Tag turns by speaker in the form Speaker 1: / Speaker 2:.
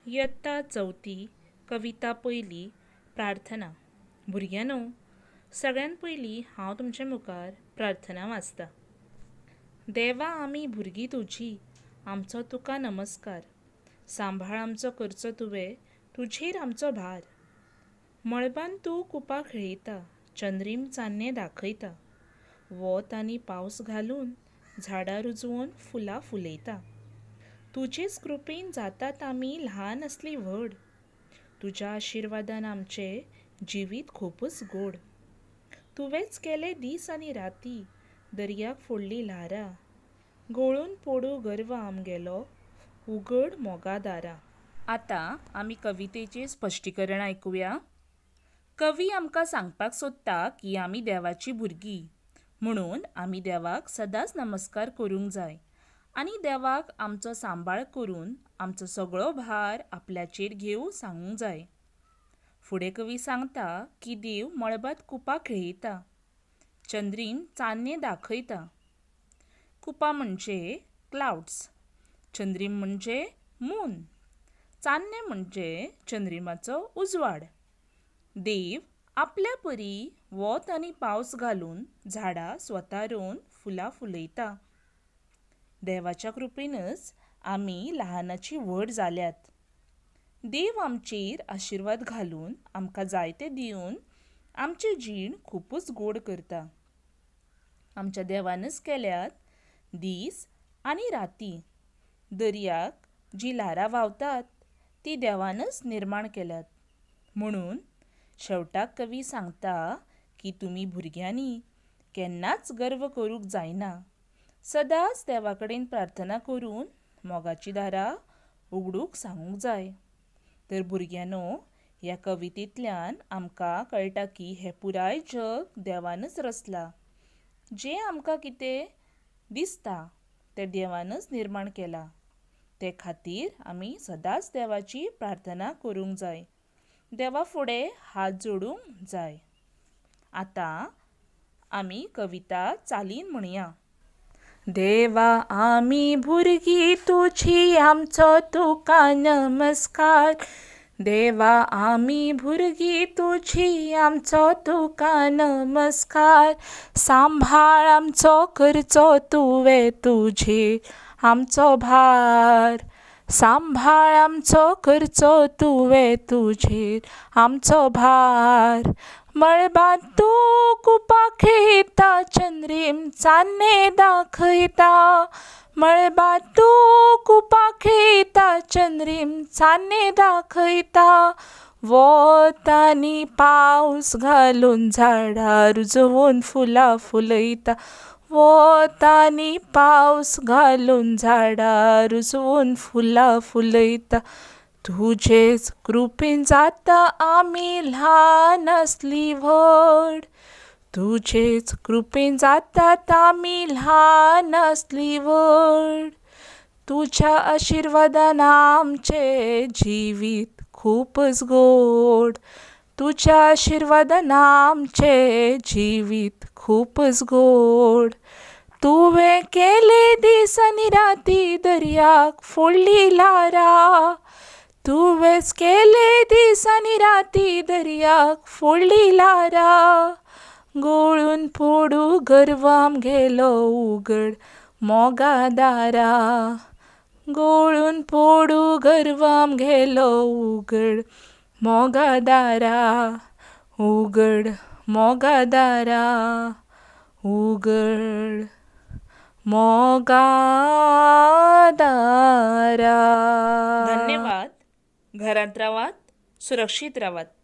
Speaker 1: इयत्ता चौथी कविता पयली प्रार्थना। भुरग्यांनो, सगळ्यान पयलीं हांव तुमच्या मुखार प्रार्थना वाचतां। देवा, आमी भुरगीं तुजी, आमचो तुका नमस्कार। सांभाळ आमचो करचो तुवें, तुजेर आमचो भार। मळबान तूं कुपां खेळयता, चंद्रीम चान्नें दाखयता। वत आनी पावस घालून झाडां रुजोवन फुलां फुलयता। तुजेच कृपेन जातात आमी ल्हान असली व्हड। तुज्या आशिर्वादान आमचें जिवीत खूबच गोड। तुवेंच केले दीस आनी राती, दर्याक फोडली ल्हारां। गळून पोडू गर्व आमगेलो, उगड मोगा दारां। आतां आमी कवितेचें स्पश्टीकरण आयकुया। कवी आमकां सांगपाक सोदता की आमी देवाची भुरगीं, म्हणून आमी देवाक सदांच नमस्कार करूंक जाय आनी देवाक आमचो सांबाळ करून आमचो सगळो भार आपल्याचेर घेवंक सांगूंक जाय। फुडें कवी सांगता की देव मळबांत कुपां खेळयता, चंद्रीन चान्नें दाखयता। कुपां म्हणजे क्लाउड्स, चंद्रीम म्हणजे मून, चान्नें म्हणजे चंद्रिमाचो उजवाड। देव आपल्या परी वत आनी पावस घालून झाडां स्वता रोवन फुलां फुलयता। देवाच्या कृपेनच आमी ल्हानाची व्हड जाल्यात। देव आमचेर आशिर्वाद घालून आमकां जाय तें दिवन आमचें जीण खूबच गोड करता। आमच्या देवानच केल्यात दीस आनी राती। दर्याक जी ल्हारां व्हांवतात ती देवानच निर्माण केल्यात। म्हणून शेवटाक कवी सांगता की तुमी भुरग्यांनी केन्नाच गर्व करूंक जायना। सदांच देवा कडेन प्रार्थना करून मोगाची दारां उगडूंक सांगूंक जाय। तर भुरग्यांनो, ह्या कवितेंतल्यान आमकां कळटा की हें पुराय जग देवानच रचलां। जें आमकां कितें दिसता तें देवानच निर्माण केलां। ते खातीर आमी सदांच देवाची प्रार्थना करूंक जाय, देवा फुडें हात जोडूंक जाय। आतां आमी कविता चालीन म्हणया। देवा, आमी भुरगीं तुजी, आमचो तुका नमस्कार। देवा, आमी भुरगीं तुजी, आमचो तुका नमस्कार। सांभाळ आमचो करचो तुवें, तुजेर आमचो भार। सांभाळ आमचो करचो तुवें, तुजेर आमचो भार। मळबांत तूं कुपां खेळयता, चंद्रीम चान्नें दाखयता। मळबांत तूं कुपां खेळयता, चंद्रीम चान्नें दाखयता। वत आनी पावस घालून झाडां रुजोवन फुलां फुलयता। वत आनी पावस घालून झाडां रुजोवन फुलां फुलयता। तुजेच कृपेन जाता आमी ल्हान असली व्हड। तुजेच कृपेन जातात आमी ल्हान असली व्हड। तुज्या आशिर्वादान आमचें जिवीत खूबच गोड। तुज्या आशिर्वादान आमचें जिवीत खूबच गोड। तुवें केले दीस आनी राती, दर्याक फोडली ल्हारां। तुवेंच केले दीस आनी राती, दर्याक फोडली ल्हारां। गळून पोडू गर्व आमगेलो, उगड मोगा दारां। गळून पोडू गर्व आमगेलो, उगड मोगा दारां। उगड मोगा दारां, उगड मोगा दारां। धन्यवाद। घरांत रावात, सुरक्षीत रावात।